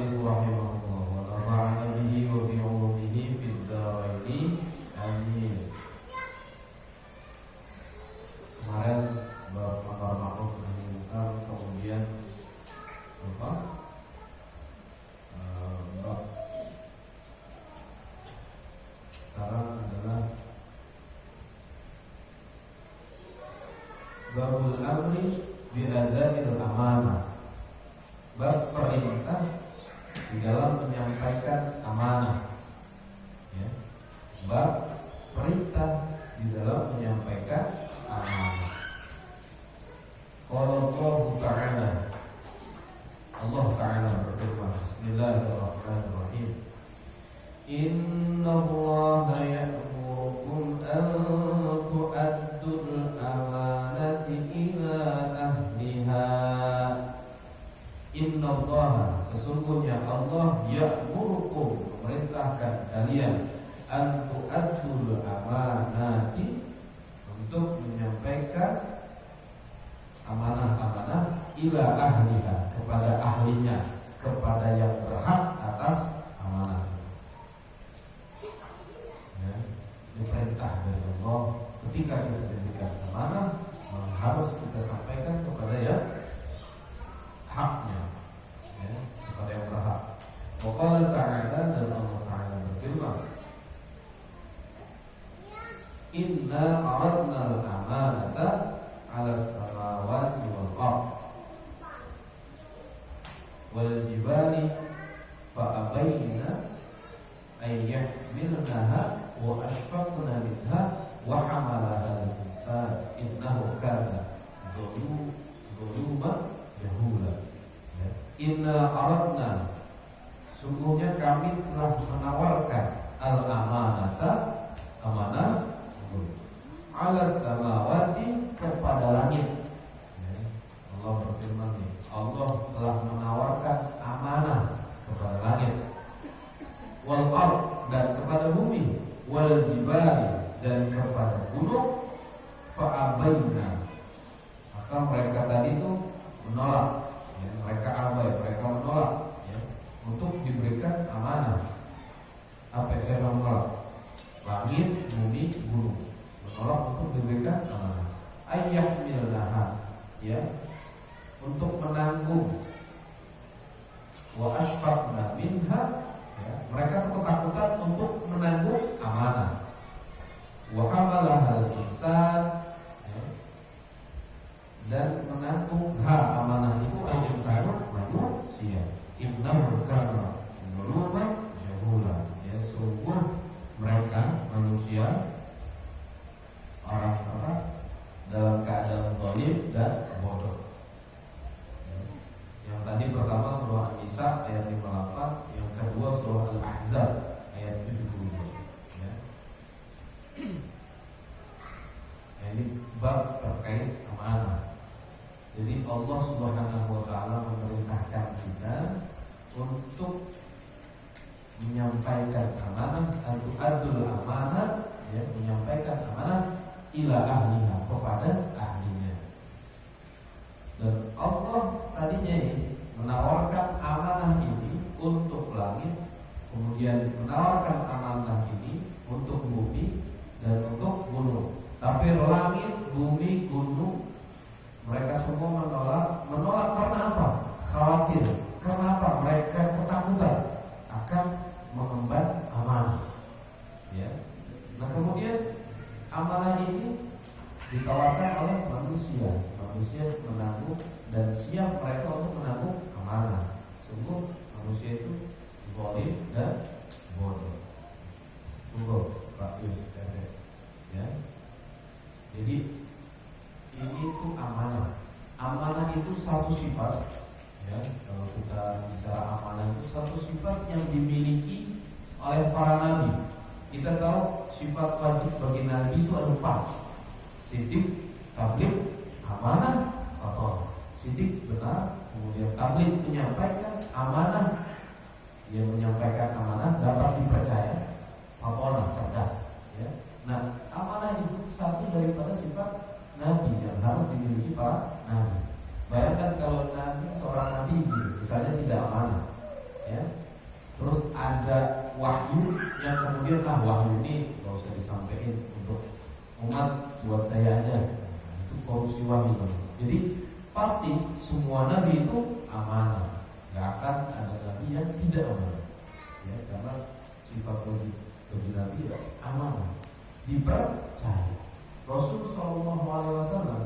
al-mu'allif rahimahullah wa nafa'ana bihi wa bi 'ulumihi fid dharain. Amin. Kemarin bab amar ma'ruf nahi munkar, kemudian apa? Bab sekarang adalah babul amri bi ada'il amanah. Bab perintah di dalam menyampaikan amanah. Ya. Bab perintah di dalam menyampaikan amanah. Qala Allah Ta'ala, Allah Ta'ala berfirman, Bismillahirrahmanirrahim. Inna Allah ya'murukum an tu'addul amanati ila ahliha. Inna Allah, sesungguhnya Allah ya'murukum, memerintahkan kalian an tu'addul amanati, untuk menyampaikan amanah-amanah ila ahliha, kepada ahlinya, kepada yang berhak atas amanah. Ya, ini perintah dari Allah. Ketika kita diberikan amanah, harus kita sampaikan kepada yang haknya, ya, kepada yang berhak. Wa qala ta'ala, dan Allah Ta'ala berfirman, Inna aradna al-amanata 'ala as-samawati wal ard wal jibali fa abayna ay yahmilnaha wa ashfaqna minha wa hamalaha al-insan innahu kana zaluman jahula. Inna aradna, sungguhnya kami telah menawarkan al-amanata, amanah, ala samawati, kepada langit. Allah berfirman, Allah telah menawarkan amanah kepada langit, wal ard, dan kepada bumi, wal jibali, dan kepada gunung, fa abaina, maka mereka tadi itu menolak, ya, mereka abai, mereka menolak, ya, untuk diberikan amanah. Apa yang saya menolak? Langit, bumi, gunung menolak untuk diberikan amanah. Ayyahmilnaha, ya, untuk menanggung. Wa ashfaqna minha, ya, mereka ketakutan untuk menanggung amanah. Wa hamalaha al-insan, ya, dan menanggung amanah itu al-insan, manusia. Innahu kana zaluman jahula, ya, sungguh mereka manusia, orang-orang dalam keadaan zalim dan bodoh. Yang tadi pertama surah An-Nisa ayat 58, yang kedua surah Al-Ahzab ayat 72. Ya. Ini bab terkait amanah. Jadi Allah Subhanahu wa taala memerintahkan kita untuk menyampaikan amanah, atau adul amanah, ya, menyampaikan amanah ila ahliha, kepada ahlinya. Dan Allah tadinya ini menawarkan amanah ini untuk langit, kemudian menawarkan amanah ini untuk bumi dan untuk gunung. Tapi langit, bumi, gunung, mereka semua menolak karena apa? Khawatir. Karena apa? Mereka ketakutan akan mengemban amanah. Ya. Nah, kemudian amanah ini ditawarkan oleh manusia. Manusia menanggung dan siap mereka untuk menanggung amanah. Sungguh manusia itu zalim dan bodoh. Tunggu, Pak Yus, ya. Jadi ini tuh amanah. Amanah itu satu sifat, ya. Kalau kita bicara amanah itu satu sifat yang dimiliki oleh para nabi. Kita tahu sifat wajib bagi nabi itu ada 4. Sidik, tabligh, amanah, atau sidik benar, kemudian tabligh menyampaikan amanah, yang menyampaikan amanah dapat dipercaya, atau cerdas, ya. Nah, amanah itu satu daripada sifat nabi yang harus dimiliki para nabi. Bayangkan kalau nabi, seorang nabi misalnya tidak amanah, ya, ada wahyu yang kemudian wahyu ini gak usah disampaikan untuk umat, buat saya aja. Itu korupsi wahyu. Jadi pasti semua nabi itu amanah. Gak akan ada nabi yang tidak amanah. Ya, karena sifat bagi nabi amanah, dipercaya. Rasul Shallallahu Alaihi Wasallam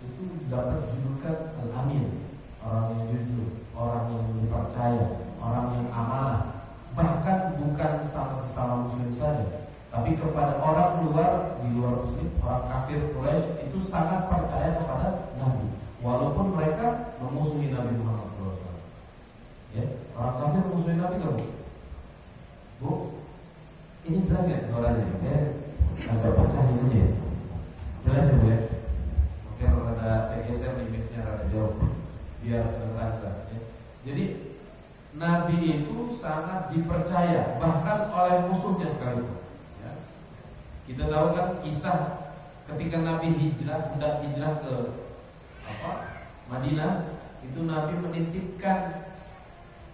itu dapat julukan Al-Amin, orang yang jujur, orang yang dipercaya, orang yang amanah. Bahkan bukan sama sesama muslim saja, tapi kepada orang luar, di luar muslim, orang kafir Quraisy itu sangat percaya kepada Nabi, walaupun mereka memusuhi Nabi Muhammad SAW. Ya, orang kafir memusuhi Nabi kan, Bu? Ini jelas nggak suaranya? Ya, agak percaya aja. Jelas ya Bu ya? Mungkin rada saya geser limitnya rada jauh, biar kedengaran jelas ya. Jadi Nabi itu sangat dipercaya bahkan oleh musuhnya sekalipun. Ya. Kita tahu kan kisah ketika Nabi hendak hijrah ke Madinah, itu Nabi menitipkan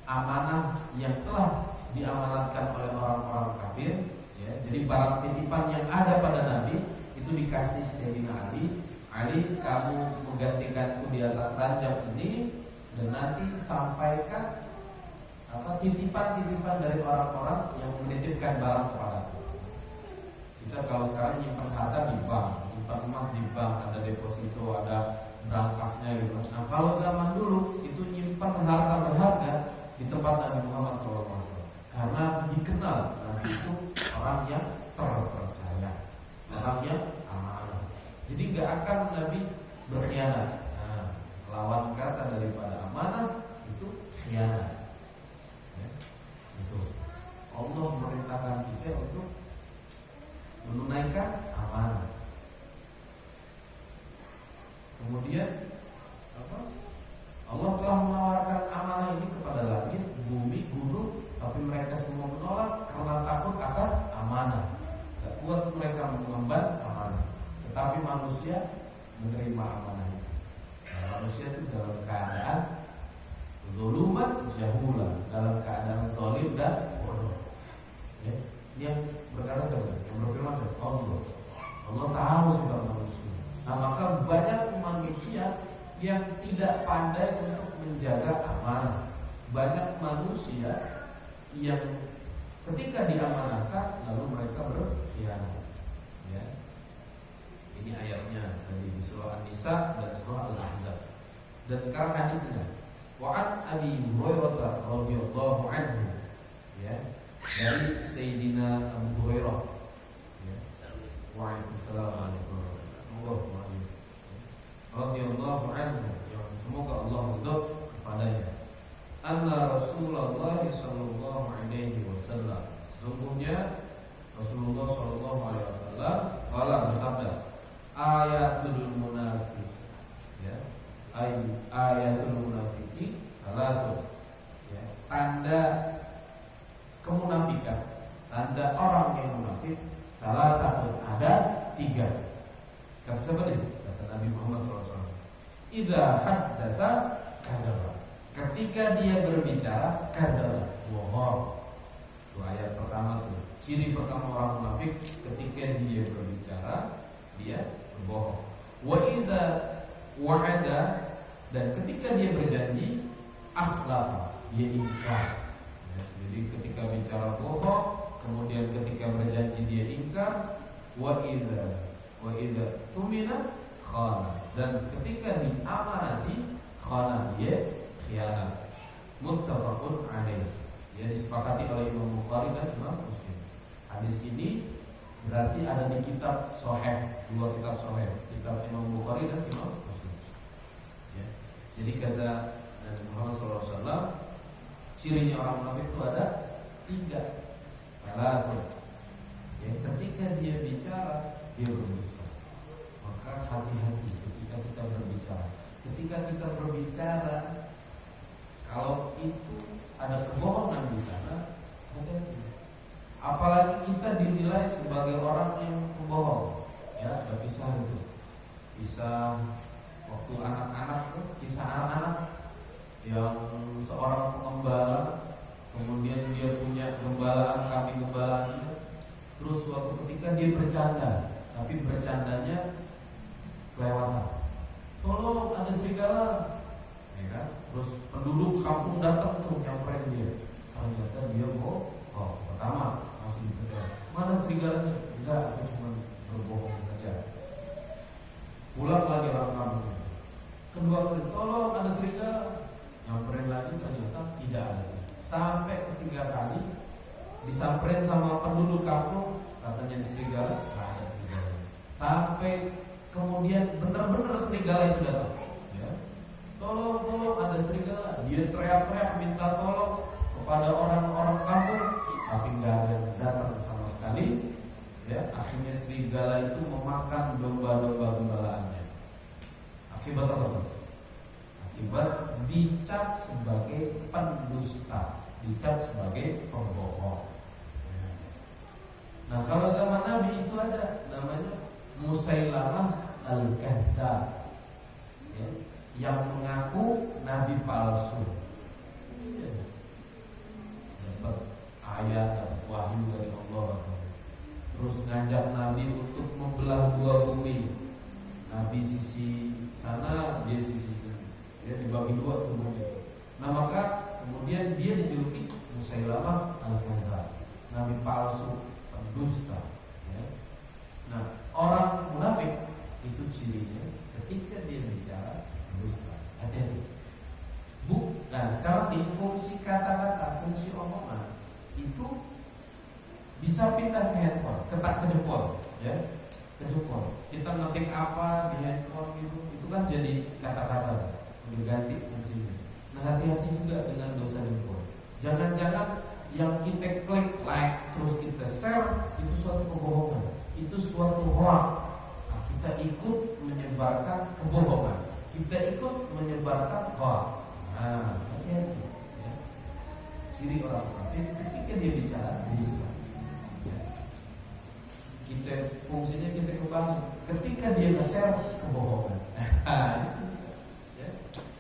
amanah yang telah diamanatkan oleh orang-orang kafir. Ya. Jadi barang titipan yang ada pada Nabi itu dikasih Sayyidina Ali. Ali, kamu menggantikanku di atas ranjang ini dan nanti sampaikan titipan-titipan dari orang-orang yang menitipkan barang kepadaku. Kita kalau sekarang nyimpan harta di bank, nyimpan emas di bank, ada deposito, ada berangkasnya gitu. Nah kalau zaman dulu itu nyimpan harta berharga di tempat Nabi Muhammad SAW, karena dikenal Nabi itu orang yang terpercaya, orang yang amanah. Jadi nggak akan Nabi berkhianat. Nah, lawan kata daripada amanah itu khianat. Allah memerintahkan kita untuk menunaikan amanah. Kemudian Allah telah menawarkan amanah ini kepada langit, bumi, gunung, tapi mereka semua menolak karena takut akan amanah. Gak kuat mereka mengemban amanah. Tetapi manusia menerima amanah itu. Nah, manusia itu dalam keadaan zuluman jahulah, dalam keadaan zalim dan bodoh. Ya, yang berkata sebenarnya, yang berfirman Allah. Allah tahu sifat manusia. Nah maka banyak manusia yang tidak pandai untuk menjaga amanah. Banyak manusia yang ketika diamanahkan lalu mereka berkhianat. Ya. Ini ayatnya dari surah An-Nisa dan surah Al-Ahzab. Dan sekarang hadisnya. Wa'an Abi Hurairah radhiyallahu anhu, ya, dari Sayyidina Abu Hurairah, ya. Waalaikumsalam warahmatullahi radhiyallahu anhu, yang semoga Allah ridha kepadanya. Anna Rasulullah sallallahu alaihi wasallam, sesungguhnya Rasulullah sallallahu alaihi wasallam qala bersabda, ayatul munafiq, ya, ayatul munafiki salatu, ya, tanda kemunafikan, tanda orang yang munafik salatu, ada 3. Kata siapa ini? Kata Nabi Muhammad SAW. Idza haddatsa kadzaba, ketika dia berbicara kadzaba, bohong. Itu ayat pertama tuh. Ciri pertama orang munafik, ketika dia berbicara dia berbohong. Wa idza wa'ada, dan ketika dia berjanji akhlaq, dia ingkar. Ya, jadi ketika bicara bohong, kemudian ketika berjanji dia ingkar. Wa idza tumina khana, dan ketika diamanati khana, dia khianat. Muttafaqun alaih, ya, disepakati oleh Imam Bukhari dan Imam Muslim. Hadis ini berarti ada di kitab Sahih, 2 kitab Sahih, kitab Imam Bukhari dan Imam Muslim. Ya. Jadi kata Nabi Muhammad SAW, cirinya orang munafik itu ada 3. Salatun, ya, ketika dia bicara dia berdusta. Maka hati-hati ketika kita berbicara. Ketika kita berbicara, kalau itu ada kebohongan di sana, hati-hati. Apalagi kita dinilai sebagai orang yang pembohong. Ya, sudah kisah itu. Kisah waktu anak-anak tuh, kisah anak-anak yang seorang pengembala, kemudian dia punya gembala dia bercanda, tapi bercandanya kelewatan. Tolong ada serigala, ya kan? Terus penduduk kampung datang tuh nyamperin dia. Ternyata dia pertama masih ditegur. Mana serigalanya? Enggak, aku cuma berbohong saja. Pulang lagi orang kampung. Kedua kali, tolong ada serigala. Nyamperin lagi, ternyata tidak ada. Sampai ketiga kali disamperin sama penduduk kampung, katanya serigala, nggak ada serigala. Sampai kemudian benar-benar serigala itu datang. Ya. Tolong ada serigala. Dia teriak-teriak minta tolong kepada orang-orang kampung, tapi nggak ada yang datang sama sekali. Ya, akhirnya serigala itu memakan domba-domba gembalaannya. Akibat apa? Akibat dicap sebagai pendusta, dicap sebagai pembohong. Nah, kalau zaman Nabi itu ada namanya Musailamah al-Kadzdzab, ya, yang mengaku nabi palsu. Ya. Dapat ayat dan wahyu dari Allah, terus ngajak Nabi untuk membelah dua bumi. Nabi sisi sana, dia sisi sini. Ya, dibagi dua tubuhnya. Nah, maka kemudian dia dijuluki Musailamah al-Kadzdzab, nabi palsu, pendusta. Ya. Nah, orang munafik itu cirinya ketika dia bicara dusta. Hati-hati. Bukan, sekarang di fungsi kata-kata, fungsi omongan itu bisa pindah ke handphone, ke jempol, ya, ke jempol. Kita ngetik apa di handphone itu kan jadi kata-kata, diganti fungsinya. Nah, hati-hati juga dengan dosa jempol. Jangan-jangan yang kita klik like terus kita share itu suatu kebohongan, itu suatu hoax. Nah, kita ikut menyebarkan kebohongan, kita ikut menyebarkan hoax. Nah, hati-hati. Ya. Ciri orang kafir ketika dia bicara dusta. Ya. Kita fungsinya kita kembali ketika dia nge-share kebohongan. Ya.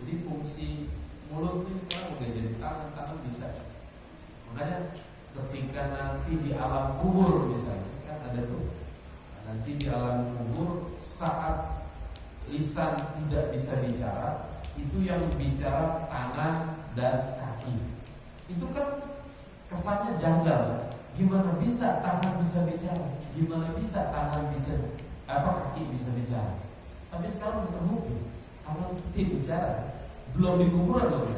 Jadi fungsi mulut itu kan udah jadi tangan bisa. Makanya ketika nanti di alam kubur misalnya kan ada tuh, nanti di alam kubur saat lisan tidak bisa bicara, itu yang bicara tangan dan kaki. Itu kan kesannya janggal. Gimana bisa tangan bisa bicara? Gimana bisa tangan bisa kaki bisa bicara? Tapi sekarang terbukti tangan kita bicara. Belum di kuburan loh,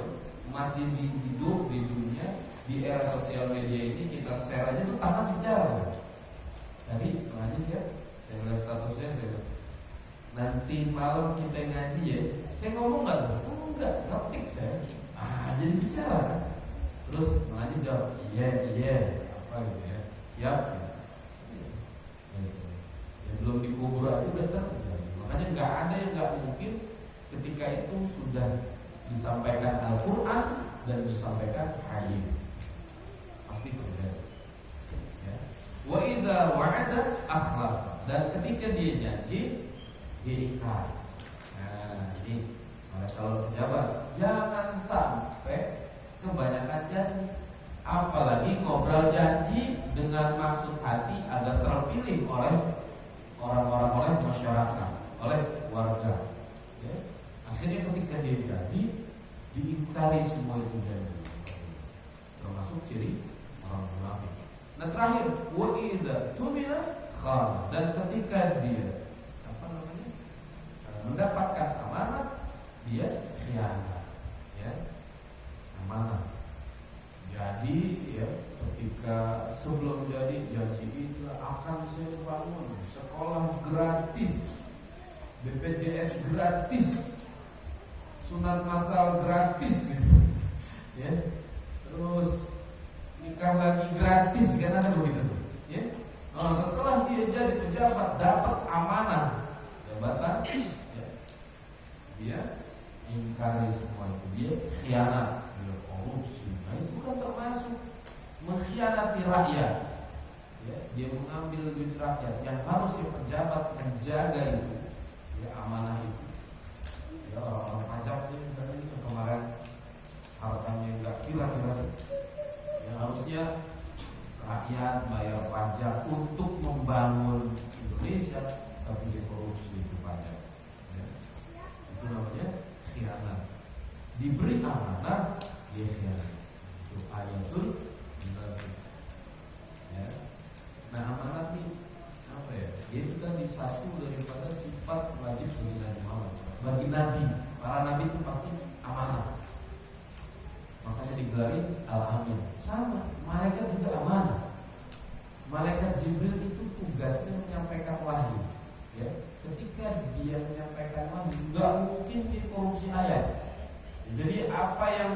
masih di hidup di dunia. Di era sosial media ini kita share aja tuh tangan bicara. Tadi ngaji ya, saya lihat statusnya saya. Nanti malam kita ngaji ya, saya ngomong nggak tuh? Oh, enggak, ngetik saya. Jadi bicara. Terus ngaji jawab, iya, apa gitu ya, siap. Ya, belum dikubur aja udah terjadi. Makanya nggak ada yang nggak mungkin ketika itu sudah disampaikan Al-Quran dan disampaikan hadis. Pasti terjadi. Ya. Wa idza wa'ada akhlaf, dan ketika dia janji dia ingkar. Nah, ini kalau pejabat jangan sampai kebanyakan janji, apalagi ngobrol janji dengan maksud hati agar terpilih oleh orang-orang, oleh masyarakat, oleh warga. Ya. Akhirnya ketika dia janji diingkari semua itu janji, termasuk ciri orang munafik. Nah, terakhir wa idza tumina khana, dan ketika dia mendapatkan amanat dia khianat. Ya, amanat. Jadi ya, ketika sebelum jadi janji itu akan saya bangun sekolah gratis, BPJS gratis, sunat massal gratis gitu. Ya. Terus nikah lagi gratis, kan ada begitu. Ya. Nah, setelah dia jadi pejabat, dapat amanah jabatan, ya, dia ingkari semua itu, dia khianat, dia korupsi. Nah, itu kan termasuk mengkhianati rakyat. Ya, dia mengambil duit rakyat yang harusnya pejabat menjaga itu, ya, amanah itu. Ya, orang-orang pajaknya misalnya yang kemarin hartanya nggak kira-kira, yang harusnya rakyat, bayar pajak untuk membangun Indonesia, tapi dia korupsi itu pajak. Ya. Itu namanya khianat. Diberi amanah, dia khianat. Itu ayatul munafik. Ya. Nah, amanah ini apa ya? Dia itu kan satu daripada sifat wajib bagi Nabi Muhammad. Bagi Nabi, para Nabi itu pasti amanah. Makanya digelarin al-amin. Sama, malaikat juga amanah. Malaikat Jibril itu tugasnya menyampaikan wahyu. Ya, ketika dia menyampaikan wahyu, nggak mungkin dia korupsi ayat. Jadi apa yang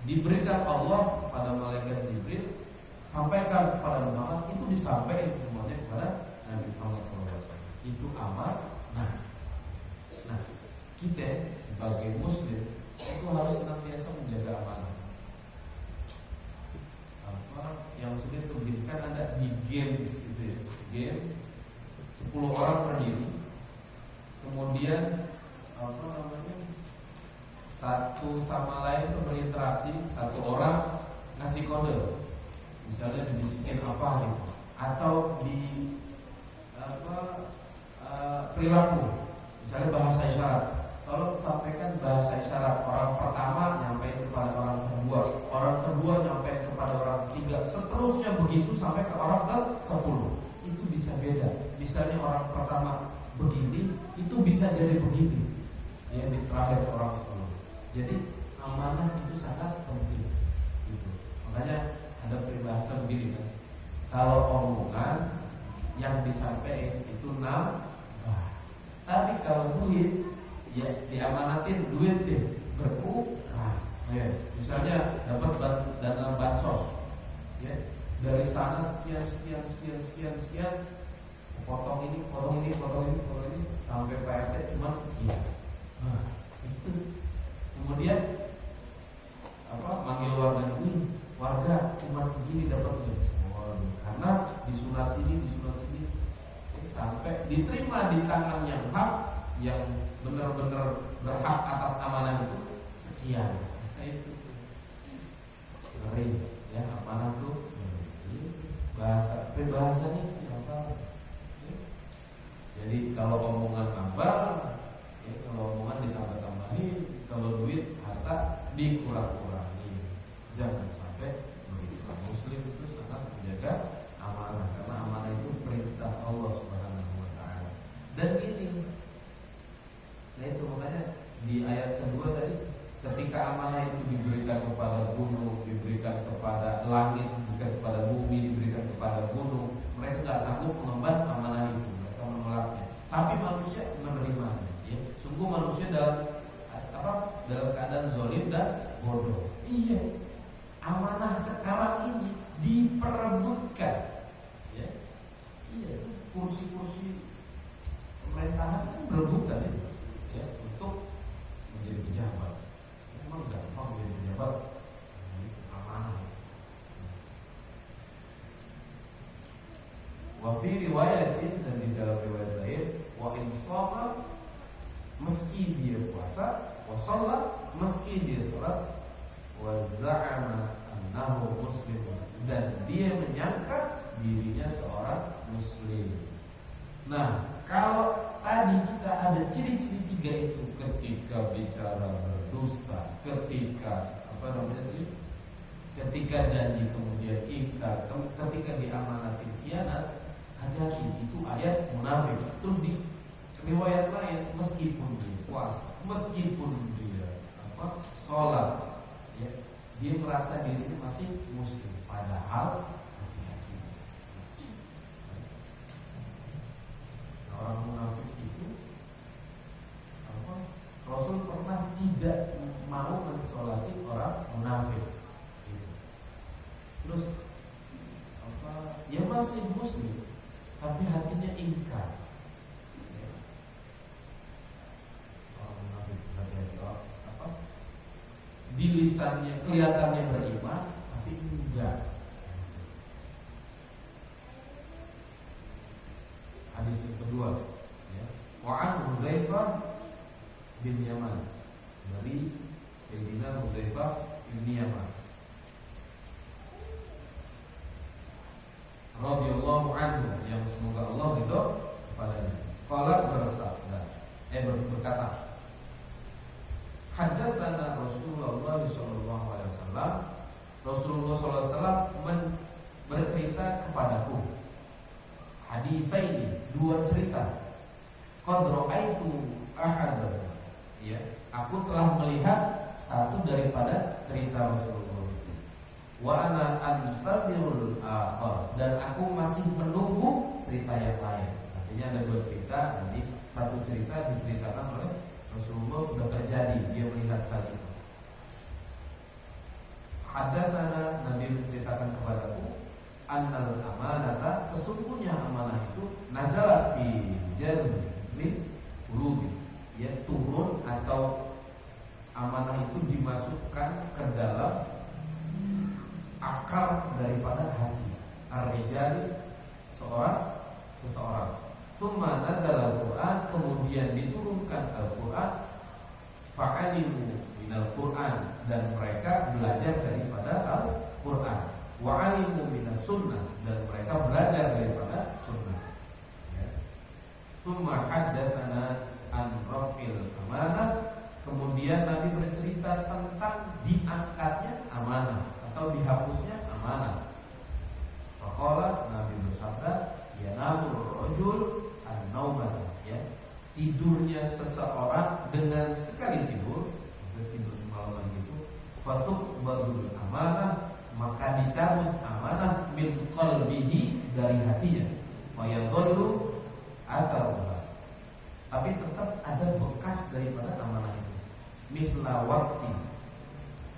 diberikan Allah pada malaikat Jibril sampaikan kepada Muhammad, itu disampaikan semuanya kepada Nabi Muhammad SAW. Itu amanah. Nah, kita sebagai Muslim itu harus senantiasa menjaga amanah. Apa yang sudah terjadikan ada di games itu ya, game 10 orang berdiri, kemudian apa namanya, satu sama lain itu berinteraksi, satu orang ngasih kode, misalnya dibisikin apa gitu, atau di apa perilaku, misalnya bahasa isyarat. Kalau sampaikan bahasa isyarat, orang pertama nyampein kepada orang kedua nyampein kepada orang ketiga, seterusnya begitu sampai ke orang ke-10. Itu bisa beda. Misalnya orang pertama begini, itu bisa jadi begini. Ya, di terakhir orang 10. Jadi amanah itu sangat penting. Gitu. Makanya ada peribahasa begini kan. Kalau omongan yang disampaikan itu nambah. Tapi kalau duit, ya diamanatin duit deh berkurang. Ya, misalnya dapat dana bansos, ya dari sana sekian, potong ini, sampai PRT cuma sekian. Nah, itu kemudian apa? Manggil warga cuma segini dapatnya. Karena disunat sini, sampai diterima di tangan yang hak, yang benar-benar berhak atas amanah itu sekian. Nah, itu ngeri ya, amanah itu bahasanya yang salah. Jadi kalau omongan nambah, ya, kalau omongan ditambah-tambahin, kalau duit harta dikurang-kurangi. Jangan sampai begitu. Muslim itu sangat menjaga amanah, karena amanah itu perintah Allah Subhanahu wa taala. Dan ini, nah itu makanya di ayat kedua tadi, ketika amanah itu diberikan kepada gunung, diberikan kepada langit, diberikan kepada bumi, diberikan kepada gunung, mereka nggak sanggup mengemban amanah itu, mereka menolaknya. Tapi manusia menerimanya. Ya. Sungguh manusia dalam keadaan zalim dan bodoh. Iya, amanah sekarang ini diperebutkan. Ya. Iya, kursi-kursi pemerintahan kan berebutan ya, untuk menjadi pejabat. Memang gampang menjadi pejabat, amanah. Wa fi riwayatin, dan di dalam riwayat lain, wa in shoma, meski dia puasa, wa shalla, meski dia salat, wa za'ama annahu muslim, dan dia menyangka dirinya seorang muslim. Nah, kalau tadi kita ada ciri-ciri 3 itu, ketika bicara berdusta, ketika ketika janji kemudian ingkar, ketika diamanati khianat, hati-hati, itu ayat munafik. Terus di riwayat lain, meskipun dia puasa, meskipun dia sholat, ya, dia merasa dirinya masih muslim, padahal hati-hati. Orang munafik itu Rasul pernah tidak mau mensolati orang munafik. Terus ya masih muslim, tapi hatinya ingkar. Orang munafik hati-hati, di lisannya kelihatannya beriman, tapi enggak. Hadis yang kedua, ya. Wa an Hudzaifah bin Yaman, dari Sayyidina Hudzaifah bin Yaman. hadisaini, dua cerita. Qad ra'aitu ahadan, ya, aku telah melihat satu daripada cerita Rasulullah itu. Wa ana antadhirul akhar, dan aku masih menunggu cerita yang lain. Artinya ada dua cerita, nanti satu cerita diceritakan oleh Rasulullah sudah terjadi, dia melihat hal itu. Hadatsana, Nabi menceritakan kepadaku, annal amanata, sesungguhnya amanah itu nazalat fi jazmil qulubi, ya, turun atau amanah itu dimasukkan ke dalam akar daripada hati. Ar-rijali, seseorang. Tsumma nazala al-Qur'an, kemudian diturunkan Al-Qur'an. Fa'alimu minal Qur'an, dan mereka belajar daripada Al-Qur'an. Wa'alimu minas sunnah, dan mereka belajar daripada sunnah. Tsumma haddatsana an raf'il amanah, kemudian Nabi bercerita tentang diangkatnya amanah atau dihapusnya amanah. Faqala, Nabi bersabda, yanamur rajul an-naumah, ya, tidurnya seseorang dengan sekali tidur, maksudnya tidur semalaman gitu. Fatuqbadul amanah, maka dicabut amanah min qalbihi, dari hatinya. Wa yadhullu atharuha, tapi tetap ada bekas daripada amanah itu. Misla waqti,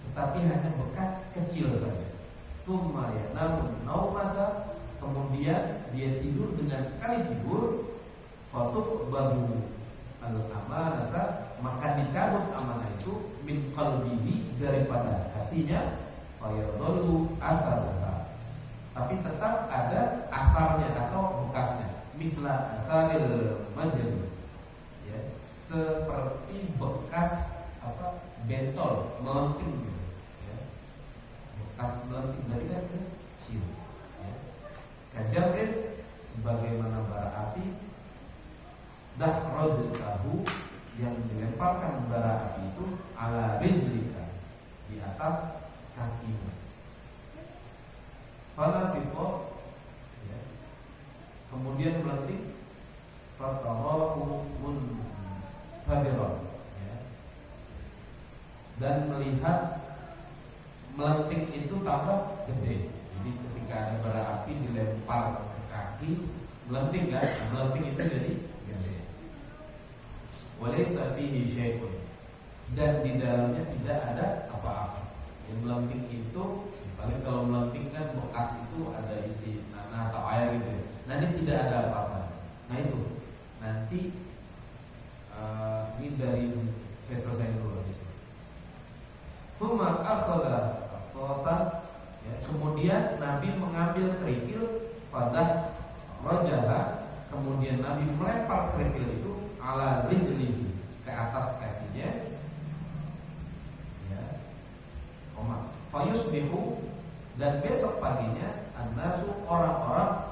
tetapi hanya bekas kecil saja. Tsumma yanamu naumata, kemudian dia tidur dengan sekali tidur. Fatuqbadu al-amanata, maka dicabut amanah itu min qalbihi, daripada hatinya. Fayadhallu atharuha, tapi tetap ada akarnya atau bekasnya. Misla atharil majri, ya, seperti bekas bentol melenting gitu, ya. Bekas melenting dari kan kecil, ya. Kajabrin, sebagaimana bara api. Dahrajtahu, yang dilemparkan bara api itu ala rijlika, di atas kakimu. Fala fiqo, ya, kemudian melenting. Fatarahu munhadiran, ya, dan melihat melenting itu tambah gede. Jadi ketika ada bara api dilempar ke kaki, melenting kan? Melenting itu jadi gede. Walaysa fihi syai'un, dan di dalamnya tidak ada apa-apa. Yang melenting itu, paling kalau melenting kan bekas itu ada isi nanah atau air gitu. Nah, ini tidak ada apa-apa. Nah itu nanti ini dari saya selesai dulu di sini. Tsumma akhadha as-sultan, ya, kemudian Nabi mengambil kerikil. Fadah rajaha, kemudian Nabi melempar kerikil itu ala rijlihi, ke atas kakinya, ya. Fayusbihu, dan besok paginya an-nasu, orang-orang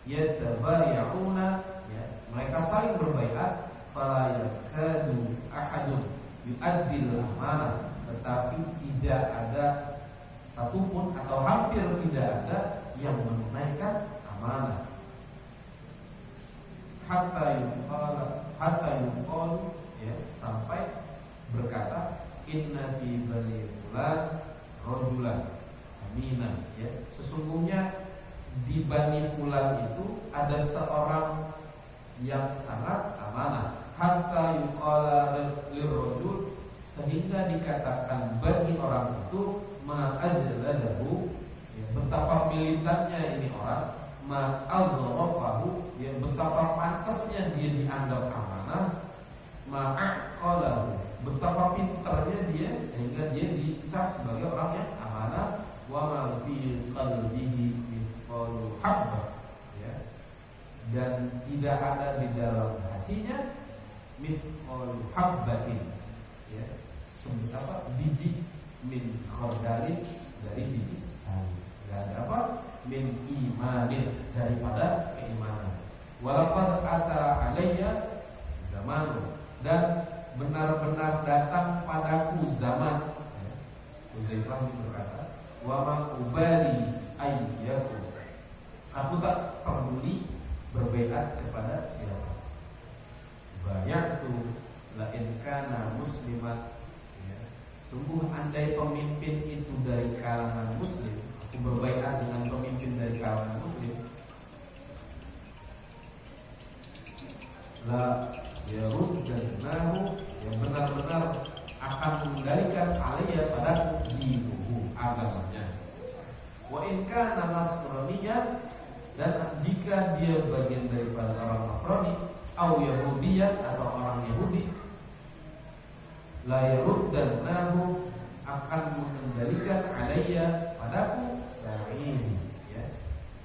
yatabaya'una, ya, mereka saling berbaiat. Fala yakadu ahadun yu'addil amanah, tetapi tidak ada satupun atau hampir tidak ada yang menunaikan amanah. Hatta yuqal, ya, sampai berkata, inna fi bani fulan rajulan aminan, ya, sesungguhnya di Bani Fulan itu ada seorang yang sangat amanah. Hatta yuqala lirrajul, sehingga dikatakan bagi orang itu, ma'ajladahu, ya, betapa militannya ini orang. Ma'adhrafahu, ya, betapa pantasnya dia dianggap amanah. Ma'aqalahu, betapa pintarnya dia sehingga dia dicap sebagai orang yang amanah. Wa ma fi qalbihi habba, ya, dan tidak ada di dalam hatinya mithqal habbatin, ya, biji min khardalin, dari biji sawi. Tidak ada apa? Min imanin, daripada keimanan. Walaqad ata alayya zamanu, dan benar-benar datang padaku zaman, ya. Uzaifah berkata, wa ma ubali ayyaku, aku tak peduli berbaiat dengan pemimpin dari kalangan muslim, la yaruddannahu, yang benar-benar akan mengendalikan alaiya pada dinuhu, agamanya. Wa in kana nasraniyan, dan jika dia bagian daripada orang Nasrani, au Yahudiyan, atau orang Yahudi, la yaruddannahu, akan mengendalikan alaiya padaku sa'in, ya,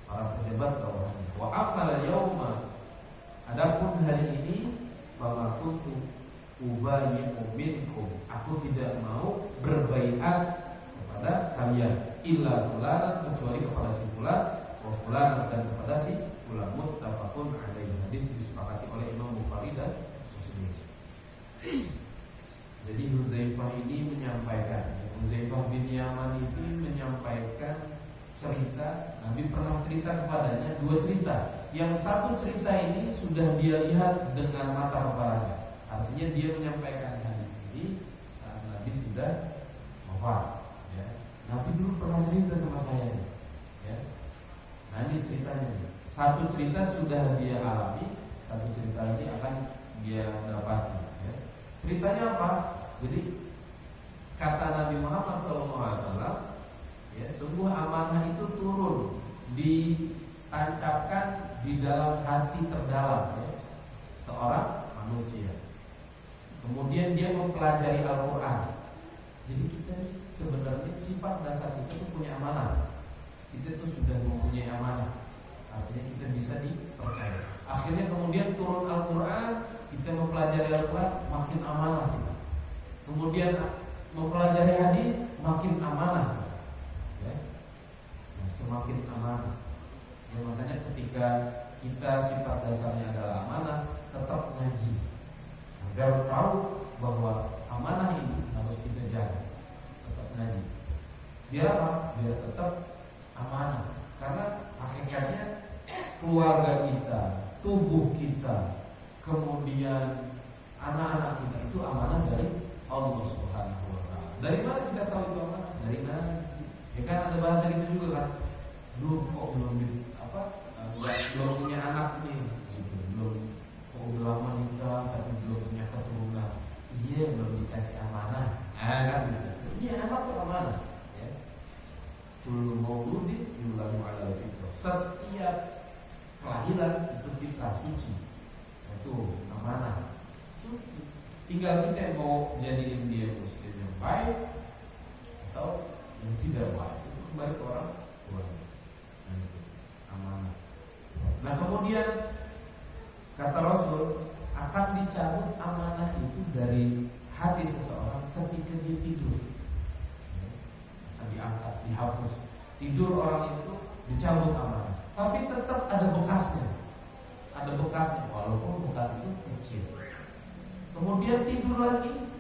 para pejabat bawahannya. Wa amal yauma, adapun hari ini, fama kuntu ubayyi'u minkum, aku tidak mau berbaiat kepada kalian, illa fulan, kecuali kepada si fulan, wa fulan, dan kepada si fulan. Muttafaqun alaihi, hadis disepakati oleh Imam Bukhari dan Muslim. Jadi Hudzaifah ini menyampaikan, Hudzaifah bin Yaman itu menyampaikan cerita, Nabi pernah cerita kepadanya 2 cerita. Yang satu cerita ini sudah dia lihat dengan mata kepalanya. Artinya dia menyampaikan hadis ini saat Nabi sudah wafat, ya. Nabi dulu pernah cerita sama saya, ya. Nah ini ceritanya. Satu cerita sudah dia alami, satu cerita lagi akan dia dapati, ya. Ceritanya apa? Jadi kata Nabi Muhammad SAW, ya, sebuah amanah itu turun, ditancapkan di dalam hati terdalam, ya, seorang manusia. Kemudian dia mempelajari Al-Quran. Jadi kita sebenarnya sifat dasar kita itu punya amanah. Kita itu sudah mempunyai amanah. Artinya kita bisa dipercaya. Akhirnya kemudian turun Al-Quran, kita mempelajari Al-Quran, makin amanah kita. Kemudian mempelajari hadis, makin amanah, ya. Nah, semakin amanah, ya, makanya ketika kita sifat dasarnya adalah amanah, tetap ngaji agar tahu bahwa amanah ini harus kita jaga. Tetap ngaji. Biar apa? Biar tetap amanah. Karena hakikatnya keluarga kita, tubuh kita, kemudian anak-anak kita itu amanah dari Allah Subhanahu wa taala. Dari mana kita tahu itu amanah? Dari Nabi. Ya kan ada bahasa gitu juga kan. Duh kok belum punya anak nih, gitu. Belum lama nikah tapi belum punya keturunan. Iya, belum dikasih amanah. Kan gitu. Iya, anak itu amanah, ya. Kullu mauludin yuladu ala fitrah. Setiap kelahiran itu fitrah suci. Itu amanah. Suci. Tinggal kita mau jadiin dia muslim yang baik atau yang tidak baik. Itu kembali ke orang tuanya. Nah, itu amanah. Nah, kemudian kata Rasul, akan dicabut amanah itu dari hati seseorang ketika dia tidur. Akan diangkat, dihapus. Tidur orang itu dicabut amanah. Tapi tetap ada bekasnya. Ada bekasnya, walaupun bekas itu kecil. Kemudian tidur lagi,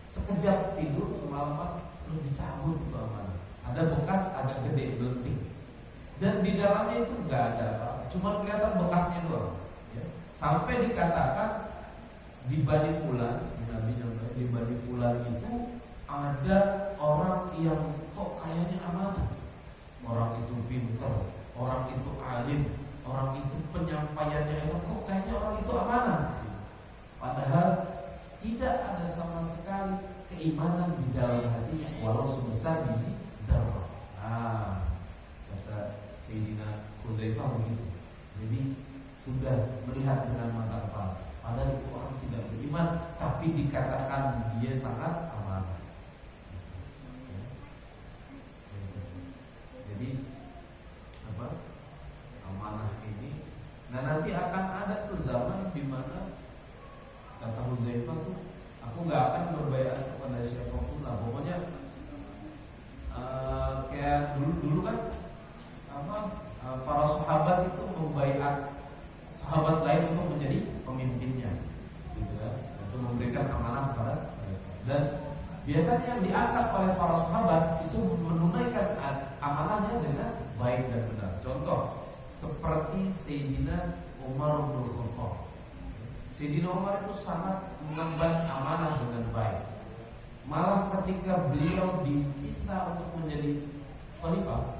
sekejap tidur semalaman, lalu dicabut itu amanah. Ada bekas agak gede, belenting. Dan di dalamnya itu nggak ada apa-apa, cuma kelihatan bekasnya doang, ya. Sampai dikatakan di Bani Fulan, Nabi nyampe di Bani Fulan itu ada orang yang kok kayaknya amanah. Orang itu pintar, orang itu alim, orang itu penyampaiannya enak, kok kayaknya orang itu amanah. Padahal tidak ada sama sekali keimanan di dalam hatinya, walau sebesar biji darah. Nah, kata Sayyidina Hudzaifah begitu. Jadi sudah melihat dengan mata kepala. Padahal itu orang tidak beriman, tapi dikatakan dia sangat amanah. Jadi apa? Amanah ini. Nah, nanti akan ada tuh zaman di mana kata Hudzaifah tuh, aku nggak akan berbaiat kepada siapapun lah. Pokoknya kayak dulu kan para sahabat itu membaiat sahabat lain untuk menjadi pemimpinnya, gitu kan? Untuk memberikan amanah kepada mereka. Dan biasanya yang diangkat oleh para sahabat itu menunaikan amanahnya dengan baik dan benar. Contoh seperti Sayyidina Umar bin Khattab. Sayyidina Umar itu sangat mengemban amanah dengan baik. Malah ketika beliau diminta untuk menjadi khalifah,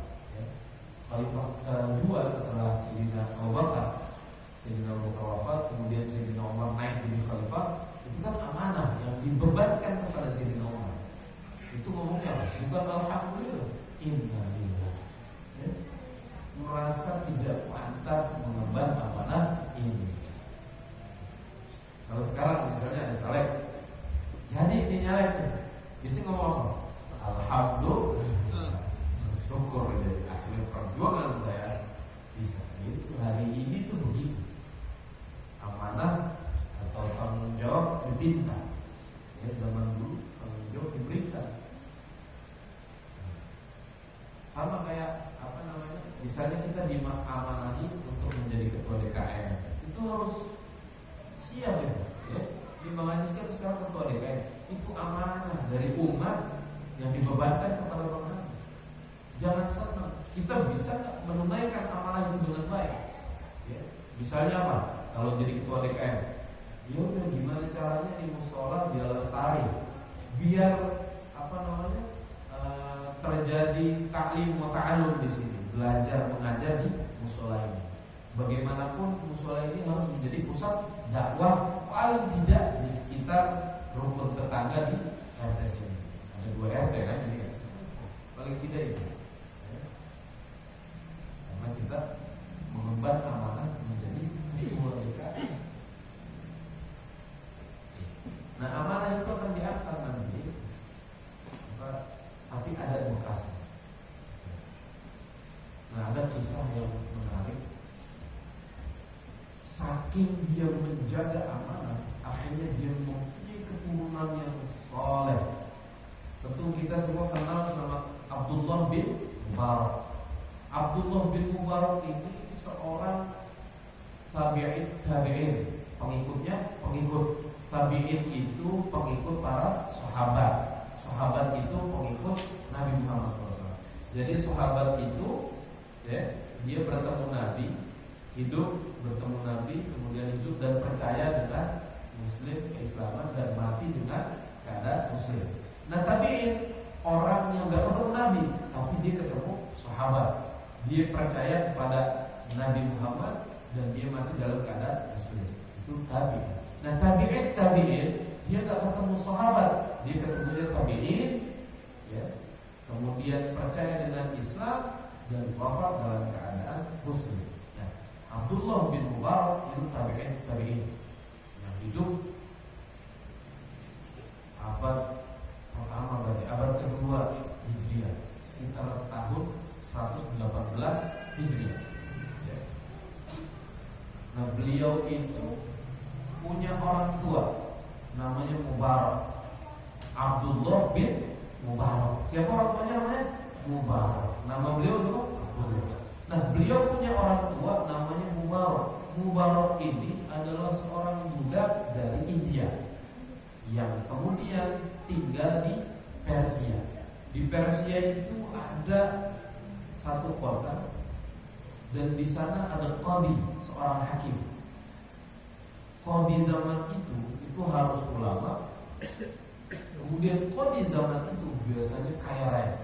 khalifah kedua setelah Sayyidina Abu Bakar. Sayyidina Abu Bakar wafat, kemudian Sayyidina Umar naik jadi khalifah. Itu kan amanah yang dibebankan kepada Sayyidina Umar. Itu ngomongnya apa? Bukan alhamdulillah, innalillah. Ya? Merasa tidak pantas mengemban amanah ini. Kalau sekarang misalnya ada caleg, jadi ini nyalek, biasanya ngomong apa? Alhamdulillah, syukur dari akhir perjuangan saya bisa. Itu hari ini tuh begitu. Amanah atau tanggung jawab dipinta. Ya, zaman dulu tanggung jawab diberikan. Sama kayak apa namanya? Misalnya kita diamanahi untuk menjadi ketua DKM, itu harus siap ya. Bang Aziz kan sekarang ketua DKM, itu amanah dari umat yang dibebankan kepada Bang Aziz. Jangan senang, kita bisa menunaikan amanah itu dengan baik. Ya. Misalnya apa? Kalau jadi ketua DKM, ya udah gimana caranya di musola biar lestari, biar apa namanya terjadi taklim wa ta'allum di sini, belajar mengajar di musola ini. Bagaimanapun musola ini harus menjadi pusat dakwah, paling tidak di sekitar rukun tetangga di RT sini. Ada 2 RT kan ini kan? Paling tidak itu. Ya. Karena kita mengemban amanah menjadi ketua DKM. Nah, amanah itu akan diangkat nanti, tapi ada bekasnya. Nah, ada kisah yang menarik. Saking dia menjaga amanah, akhirnya dia mempunyai keturunan yang soleh. Tentu kita semua kenal sama Abdullah bin Mubarak. Abdullah bin Mubarak ini seorang tabi'in, pengikutnya pengikut. Tabi'in itu pengikut para sahabat. Sahabat itu pengikut Nabi Muhammad SAW. Jadi sahabat itu ya, dia bertemu Nabi, hidup bertemu Nabi, kemudian hidup dan percaya dengan Muslim, keislaman, dan mati dengan keadaan Muslim. Nah, tabi'in orang yang gak ketemu Nabi, tapi dia ketemu sahabat. Dia percaya kepada Nabi Muhammad dan dia mati dalam keadaan Muslim. Itu tabi'in. Nah, tabi'in dia gak ketemu sahabat, dia ketemu tabi'in, ya, kemudian percaya dengan Islam dan wafat dalam keadaan Muslim. Abdullah bin Mubarak itu tabi'in yang hidup abad pertama, berarti abad kedua Hijriah, sekitar tahun 118 Hijriah. Nah, beliau itu punya orang tua namanya Mubarak, Abdullah bin Mubarak. Siapa orang tuanya namanya? Mubarak. Nama beliau siapa? Abdullah. Nah, beliau punya orang tua namanya Mubarak. Mubarak ini adalah seorang budak dari India yang kemudian tinggal di Persia. Di Persia itu ada satu kota dan di sana ada qadi, seorang hakim. Qadi zaman itu harus ulama. Kemudian qadi zaman itu biasanya kaya raya.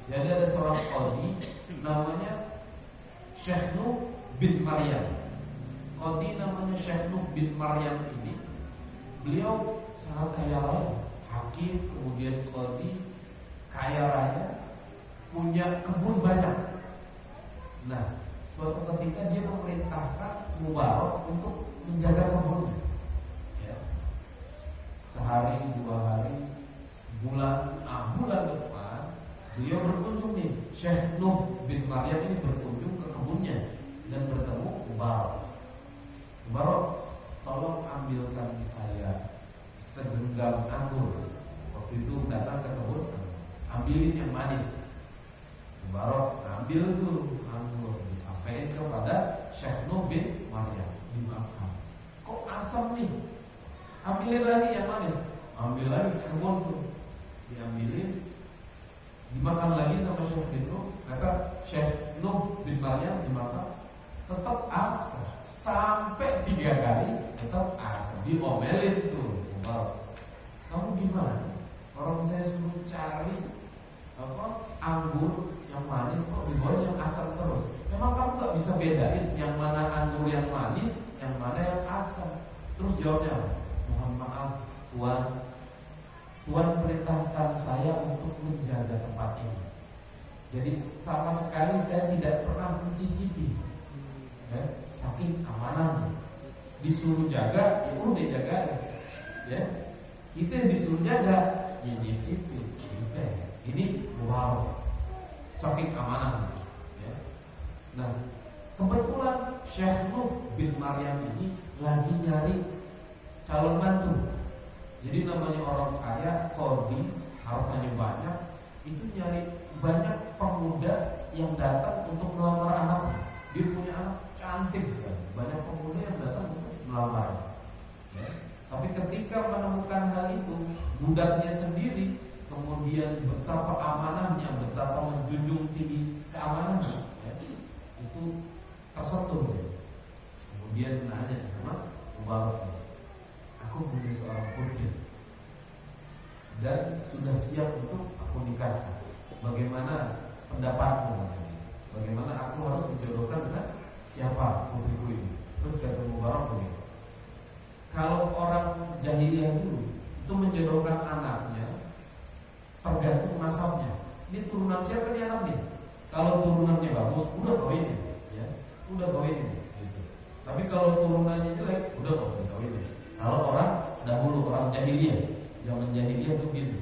Jadi ada seorang qadi namanya Syekh Nuh bin Maryam. Qadi namanya Syekh Nuh bin Maryam ini, beliau sangat kaya raya, hakim, kemudian qadi, kaya raya, punya kebun banyak. Nah, suatu ketika dia memerintahkan Mubarak untuk menjaga kebunnya. Ya. Sehari, 2 hari, sebulan, bulan depan beliau berkunjung nih, Syekh Nuh bin Maryam ini berkunjung ke kebunnya dan bertemu Mubarak. Mubarak, tolong ambilkan saya segenggam anggur. Waktu itu datang ke kebun, ambilin yang manis. Mubarak ambil tuh anggur, disampaikan kepada Syekh Nuh bin Maryam, dimakan. Kok asam nih? Ambilin lagi yang manis. Ambil lagi ke kebun tuh, diambilin, dimakan lagi sama Syekh bin Nuh. Kata Syekh Nuh bin Maryam dimakan, tetap asam. Sampai 3 kali tetap asam. Diomelin tuh Mubarak, kamu gimana? Orang saya suruh cari anggur yang manis kok dibawa yang asam terus. Memang kamu nggak bisa bedain yang mana anggur yang manis, yang mana yang asam. Terus jawabnya, mohon maaf Tuan, Tuan perintahkan saya untuk menjaga tempat ini. Jadi sama sekali saya tidak pernah mencicipi, ya, saking amanahnya. Disuruh jaga, ya udah jaga, ya. Kita disuruh jaga, ya dicicipi. Ini wow, saking amanah. Ya. Nah, kebetulan Syekh Nuh bin Maryam ini lagi nyari calon mantu. Jadi namanya orang kaya, kodi, hartanya banyak, itu nyari banyak pemuda yang datang untuk melamar anaknya. Dia punya anak cantik sekali, banyak pemuda yang datang untuk melamar. Ya. Tapi ketika menemukan hal itu, budaknya sendiri, kemudian betapa amanahnya, betapa menjunjung tinggi keamanannya, ya, itu tersentuh. Ya. Kemudian nanya sama Mubarak, aku punya seorang putri dan sudah siap untuk aku nikahkan. Bagaimana pendapatmu? Bagaimana aku harus menjodohkan dengan siapa putriku ini? Terus kata Mubarak begini, kalau orang jahiliyah dulu itu menjodohkan anaknya tergantung nasabnya. Ini turunan siapa nih anak nih? Kalau turunannya bagus, udah kawin, ya, udah kawin. Gitu. Tapi kalau turunannya jelek, udah kawin. Kalau orang dahulu, orang jahiliyah, zaman jahiliyah tuh gitu.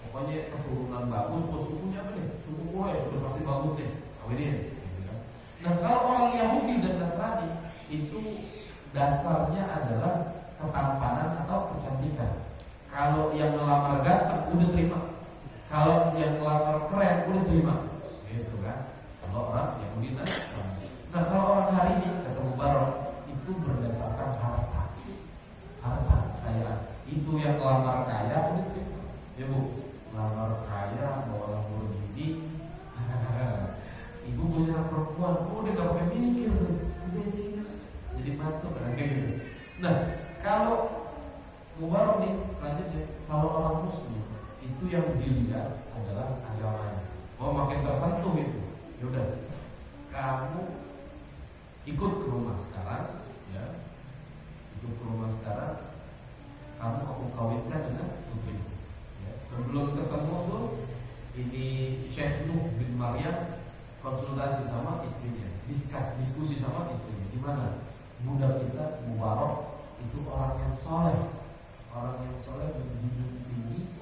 Pokoknya keturunan bagus, sukunya apa nih? Suku Quraisy sudah pasti bagus deh, kawinin. Gitu kan. Nah kalau orang Yahudi dan Nasrani itu dasarnya adalah ketampanan atau kecantikan. Kalau yang melamar ganteng udah terima. Kalau yang melamar keren udah terima, gitu kan? Kalau orang Yahudi dan Nasrani. Nah kalau orang hari ini kata Mubarak itu berdasarkan harta, kekayaan. Itu yang melamar kaya udah terima, ya bu. Melamar kaya bawa Lamborghini, ibu punya perempuan, udah gak pakai mikir tuh, udah sih jadi mantu kan gitu. Nah kalau Mubarak nih selanjutnya, kalau orang Muslim itu yang dilihat adalah agamanya. Oh makin tersentuh itu. Yaudah, kamu ikut ke rumah sekarang, ya. Ikut ke rumah sekarang, kamu aku kawinkan dengan putri. Ya. Sebelum ketemu tuh, ini Syekh Nuh bin Maryam konsultasi sama istrinya, diskusi sama istrinya. Gimana? Budak kita Mubarak itu orang yang soleh, menjunjung tinggi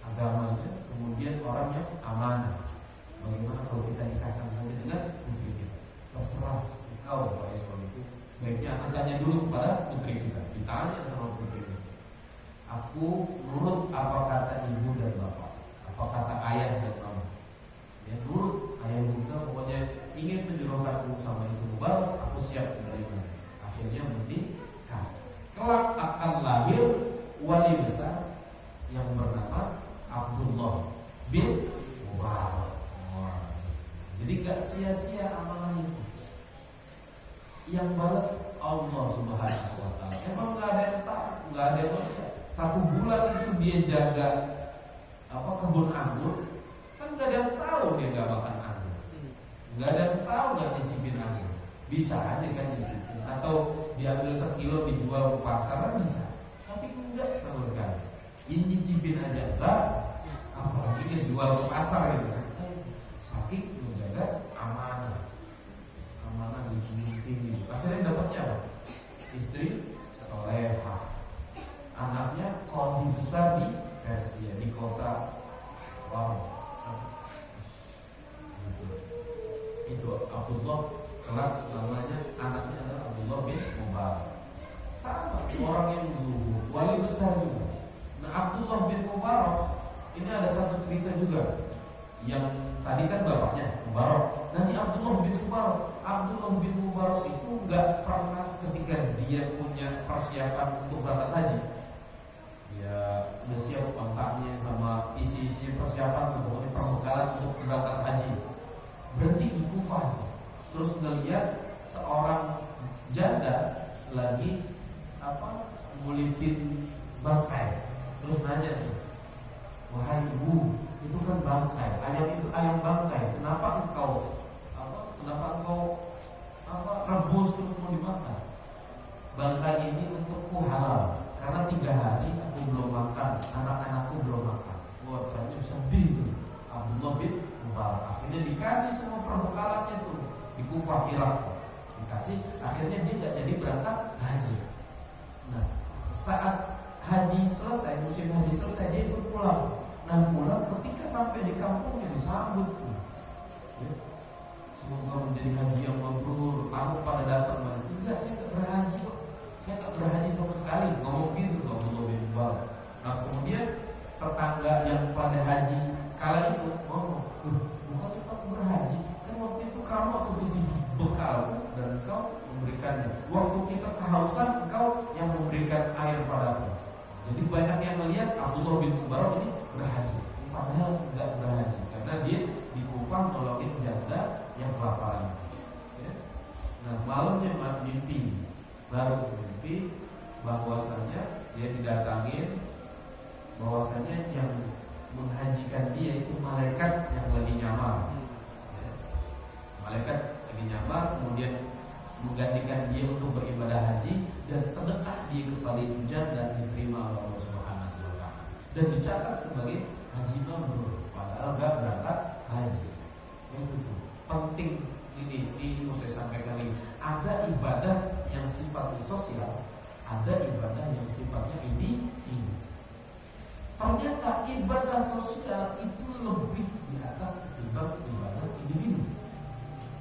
agamanya, kemudian orang yang amanah. Bagaimana kalau kita nikahkan saja dengan putri kita? Terserah engkau, wahai suami itu. Baiknya akan tanya dulu kepada putri kita. Ditanya sama putri kita, aku nurut apa kata ibu dan bapak, apa kata ayah dan mama. Ya nurut ayah bunda, pokoknya ingin menjodohkanku sama ibu baru aku siap menerima. Akhirnya menikah. Kelak akan lahir wali besar yang bernama Abdullah bin Mubarak. Jadi gak sia-sia amanah itu. Yang balas Allah Subhanahu wa ta'ala. Emang gak ada yang tahu, gak ada yang tahu. 1 bulan itu dia jaga kebun anggur, kan gak ada yang tahu dia gak makan anggur. Gak ada yang tahu gak nyicipin anggur. Bisa aja kan nyicipin, atau diambil sekilo dijual ke pasar kan bisa. Tapi enggak sama sekali. Ini nyicipin aja enggak, apalagi dijual ke pasar gitu kan. Saking menjaga amanah tinggi. Akhirnya dapatnya apa? Istri solehah, anaknya kodi besar di Persia, di kota Rom. Itu Abdullah, kelak namanya anaknya adalah Abdullah bin Mubarak. Sama orang yang zuhud, wali besar juga. Nah Abdullah bin Mubarak ini ada satu cerita juga. Yang tadi kan bapaknya Mubarak. Nanti Abdullah bin Mubarak itu nggak pernah ketika dia punya persiapan untuk berangkat haji, ya udah siap kontaknya sama isi persiapan tuh, pokoknya perbekalan untuk berangkat haji. Berhenti di Kufah, terus ngeliat seorang janda lagi ngulitin bangkai, terus nanya tuh, wahai ibu, itu kan bangkai, ayam itu ayam bangkai, kenapa engkau Kufah Irak, dikasih, akhirnya dia nggak jadi berangkat haji. Nah, saat haji selesai, musim haji selesai, dia ikut pulang. Nah, pulang ketika sampai di kampungnya disambut tuh. Ya. Semoga menjadi haji yang mabrur. Kamu pada datang, enggak, saya nggak berhaji kok. Saya nggak berhaji sama sekali. Ngomong gitu kok, belum bal. Nah, kemudian tetangga yang pada haji kala itu ngomong, bukannya kamu berhaji? Kan waktu itu kamu aku tujuh bekal dan kau memberikannya. Waktu kita kehausan, engkau yang memberikan air padaku. Jadi banyak yang melihat Abdullah bin Mubarak ini berhaji, padahal tidak berhaji karena dia di Kufah nolongin janda yang kelaparan. Ya. Nah, malamnya mimpi, baru mimpi bahwasanya dia didatangin, bahwasanya yang menghajikan dia itu malaikat yang lagi nyamar. Ya. Malaikat lagi nyamar, kemudian menggantikan dia untuk beribadah haji dan sedekah dia kepada itu janda diterima oleh Allah Subhanahu wa taala dan dicatat sebagai haji mabrur padahal enggak berangkat haji. Itu tuh penting, ini mau saya sampaikan lagi. Ada ibadah yang sifatnya sosial, ada ibadah yang sifatnya individu. Ternyata ibadah sosial itu lebih di atas ketimbang ibadah individu.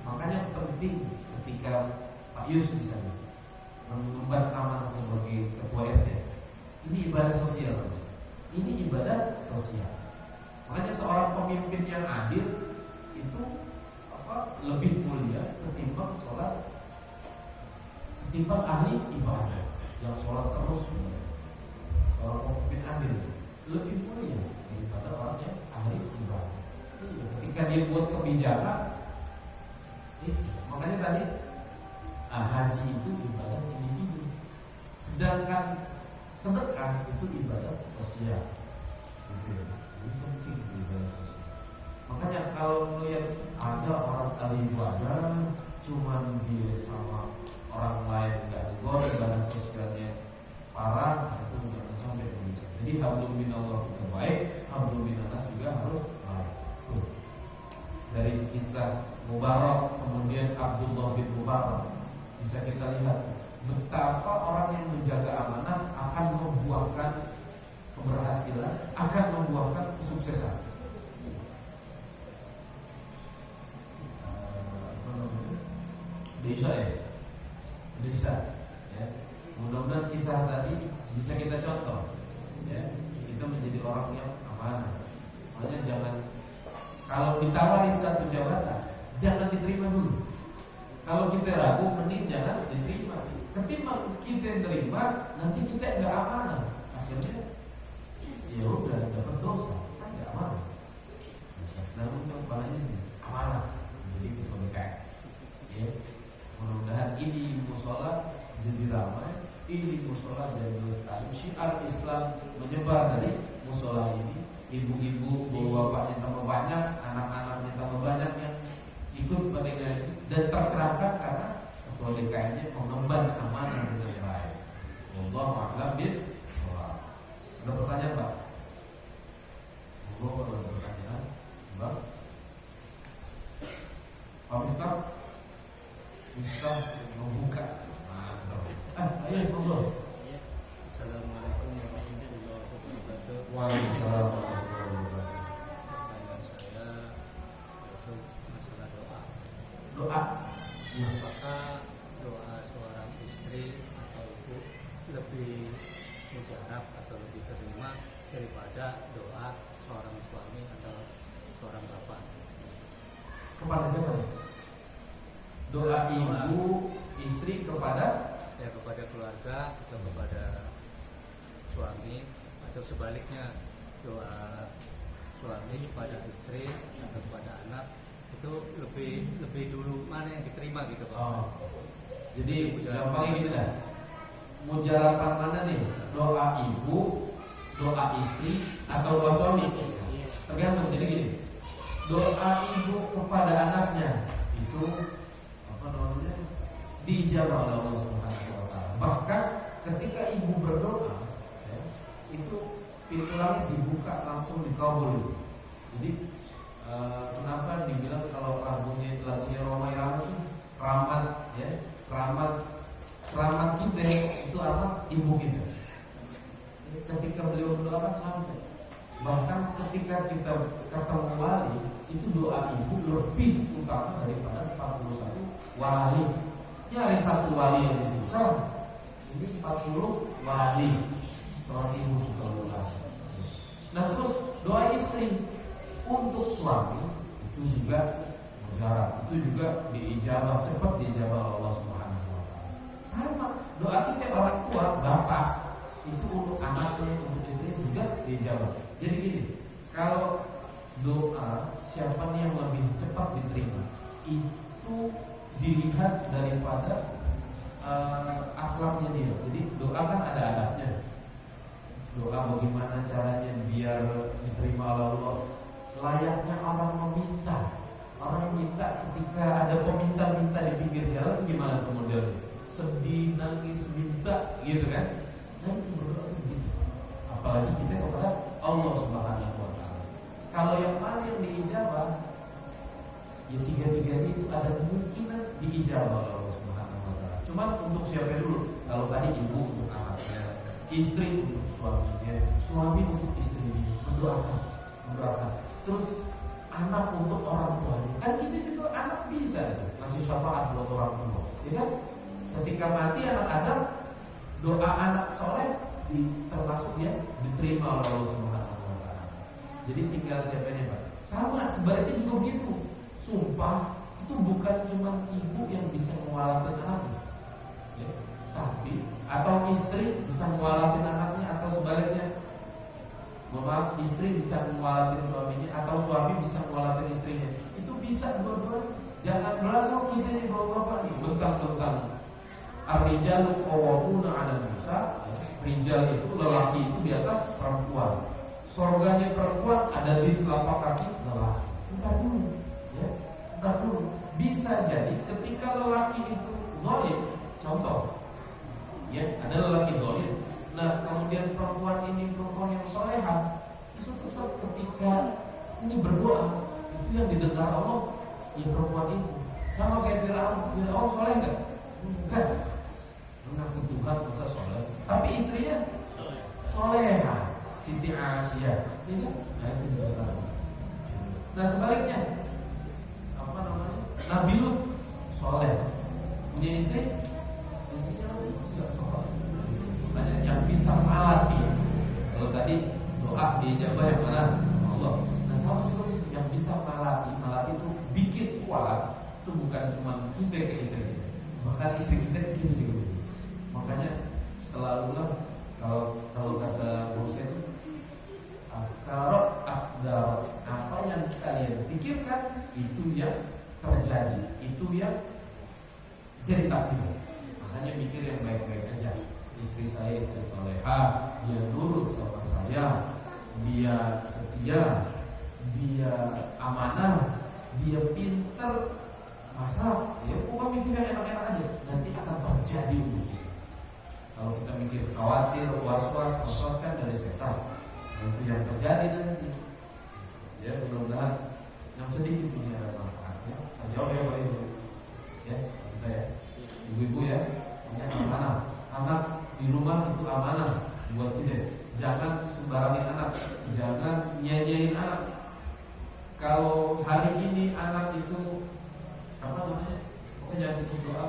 Makanya penting ketika Pak Yus misalnya mengemban amanah sebagai ketua RT, ini ibadah sosial. Ini ibadah sosial. Makanya seorang pemimpin yang adil itu lebih mulia ketimbang ahli ibadah yang sholat terus. Seorang pemimpin adil lebih mulia daripada orang yang ahli ibadah. Ketika dia buat kebijakan, makanya tadi haji itu ibadah individu, sedangkan sedekah itu ibadah sosial. Itu penting ibadah sosial. Makanya kalau melihat ada orang ahli ibadah, cuman dia sama orang lain nggak negor, ibadah sosialnya parah, itu jangan sampai begitu. Jadi hablum minallah itu baik, hablum minannas juga harus baik. Dari kisah Mubarak kemudian Abdullah bin Mubarak bisa kita lihat betapa orang yang menjaga amanah akan membuahkan keberhasilan, akan membuahkan kesuksesan. Bisa ya. Mudah-mudahan kisah tadi bisa kita contoh ya. Kita menjadi orang yang amanah. Makanya jangan, kalau ditawari satu jabatan jangan diterima dulu. Kalau kita ragu, mending jangan diterima. Ketimbang kita terima, nanti kita nggak amanah. Akhirnya ya udah dapat dosa, kan nggak amanah. Namun kepalanya sendiri amanah. Jadi kita BKM. Ya. Mudah-mudahan ini musola jadi ramai, ini musola jadi lestari. Syiar Islam menyebar dari musola ini. Ibu-ibu, bapak-bapaknya tambah banyak, anak-anaknya tambah banyak yang ikut pada ini dan tercerahkan karena ketua DKM-nya mengemban amanah dengan baik. Wallahu a'lam bishawab. Ada pertanyaan, Pak? Ada pertanyaan, Pak? Pak Miftah membuka. Ayo, monggo. Assalamualaikum warahmatullahi wabarakatuh. Waalaikumsalam. Pertanyaan saya yaitu masalah doa. Doa. Apakah doa seorang istri atau ibu lebih mujarab atau lebih terima daripada doa seorang suami atau seorang bapak? Kepada siapa nih? Doa ibu istri kepada keluarga atau kepada suami, atau sebaliknya doa suami kepada istri atau kepada anak, itu lebih dulu mana yang diterima gitu Pak? Oh. Jadi gampangnya gitu dah. Mujarapan mana nih? Doa ibu, doa istri atau doa suami? Tergantung. Jadi gini, doa ibu kepada anaknya itu dijawab oleh Allah Subhanahu wa taala. Bahkan ketika ibu berdoa, ya, itu pintu langit dibuka langsung dikabul. Jadi kenapa dibilang kalau lagunya Roma Irama itu ketika kita ketemu wali, itu doa ibu lebih utama daripada 41 wali. Ini ada satu wali yang susah, ini 40 wali. Seorang ibu suka doa. Nah terus doa istri untuk suami itu juga mujarab, itu juga diijabah, cepat diijabah Allah Subhanahu wa taala. Sama doa kita orang tua, bapak itu untuk anaknya, untuk istri juga diijabah. Jadi gini, kalau doa siapa nih yang lebih cepat diterima, itu dilihat daripada akhlaknya dia. Jadi doa kan ada adabnya. Doa bagaimana caranya biar diterima oleh Allah. Layaknya orang meminta. Orang yang minta ketika ada peminta-minta di pinggir jalan, gimana tuh modelnya? Sedih, nangis, minta gitu kan. Nah itu berdoa itu gitu. Apalagi kita kepada Allah Subhanahu wa taala. Kalau yang mana yang diijabah, ya tiga-tiganya itu ada kemungkinan diijabah oleh Allah Subhanahu wa taala. Cuman untuk siapa dulu? Kalau tadi ibu untuk anaknya, istri untuk suaminya, suami untuk istrinya, mendoakan. Terus anak untuk orang tuanya. Kan kita juga anak bisa ngasih syafaat buat orang tua, ya kan? Ketika mati anak Adam, doa anak soleh termasuk dia diterima oleh Allah Subhanahu wa taala. Jadi tinggal siapanya, Pak. Sama sebaliknya juga begitu. Sumpah itu bukan cuma ibu yang bisa mewalatin anaknya, ya, tapi atau istri bisa mewalatin anaknya atau sebaliknya. Maaf, istri bisa mewalatin suaminya atau suami bisa mewalatin istrinya. Itu bisa dua-duanya. Jangan berlangsung kita ini bapak-bapak nih bentang-bentang. Ar-rijalu qawwamuna 'alan nisa. Rijal itu lelaki itu di atas perempuan. Surganya perempuan ada di telapak kaki lelaki. Entar dulu, ya. Entar dulu. Bisa jadi ketika lelaki itu zalim, contoh, ya, ada lelaki zalim. Nah, kemudian perempuan ini perempuan yang solehah, itu tetap ketika ini berdoa, itu yang didengar Allah, ya perempuan itu. Sama kayak Firaun soleh enggak? Enggak. Mengaku Tuhan masa soleh, tapi istrinya solehah, Siti Aisyah, ini kan? Nah itu juga. Nah sebaliknya, apa namanya? Nabi Lut soleh, punya istri, istrinya juga soleh. Yang bisa melatih. Kalau tadi doa diijabah yang mana? Allah. Nah sama juga yang bisa melatih itu bikin kuat. Itu bukan cuma kita ke istri kita, bahkan istri kita juga bisa. Makanya selalulah kalau kata guru saya itu akarot akdar, apa yang kalian pikirkan itu yang terjadi, itu yang jadi takdir. Makanya mikir yang baik-baik aja. Istri saya istri solehah, dia nurut sama saya, dia setia, dia amanah, dia pintar masak. Ya, bukan mikir yang enak-enak aja, nanti akan terjadi begitu. Kalau kita mikir khawatir, was-was kan dari setan. Nanti yang terjadi nanti. Ya, mudah-mudahan yang sedikit ini ada manfaatnya. Jawab ya Pak Ibu. Ya, kita ya, ibu-ibu ya, punya anak di rumah itu amanah buat kita. Jangan sembarangin anak, jangan nyanyain anak. Kalau hari ini anak itu apa namanya? Pokoknya jangan putus doa.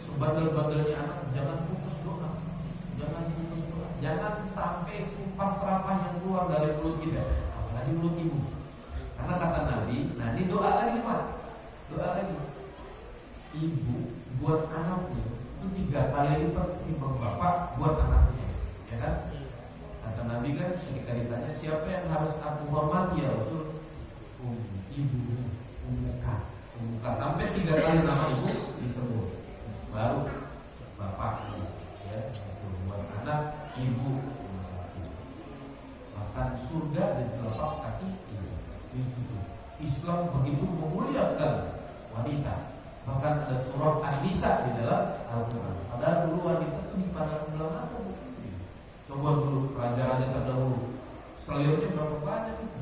Sebandel-bandelnya anak jangan putus doa. Jangan sampai sumpah serapah yang keluar dari mulut kita, apalagi mulut ibu. Karena kata Nabi doa lagi Pak. Doa lagi. Ibu buat anaknya itu 3 kali lipat ketimbang bapak buat anaknya, ya kan? Kata Nabi kan ketika ditanya siapa yang harus aku hormati ya Rasul, ibu, umuka sampai 3 kali nama ibu disebut, baru bapak, ya, buat anak ibu, bahkan surga di telapak kaki ibu. Itu Islam begitu memuliakan wanita. Bahkan ada surah An-Nisa di dalam Al-Quran. Padahal dulu wanita itu dipandang sebelah mata. Coba dulu raja-raja terdahulu, selirnya berapa banyak itu?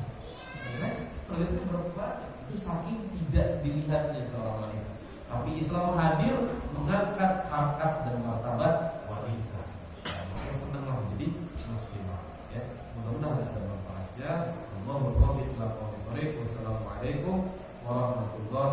Ya, selirnya berapa banyak? Itu saking tidak dilihatnya seorang wanita. Tapi Islam hadir mengangkat harkat dan martabat wanita. Makanya senanglah jadi muslimah. Ya, mudah-mudahan ada manfaatnya. Allah berkah. Assalamualaikum warahmatullahi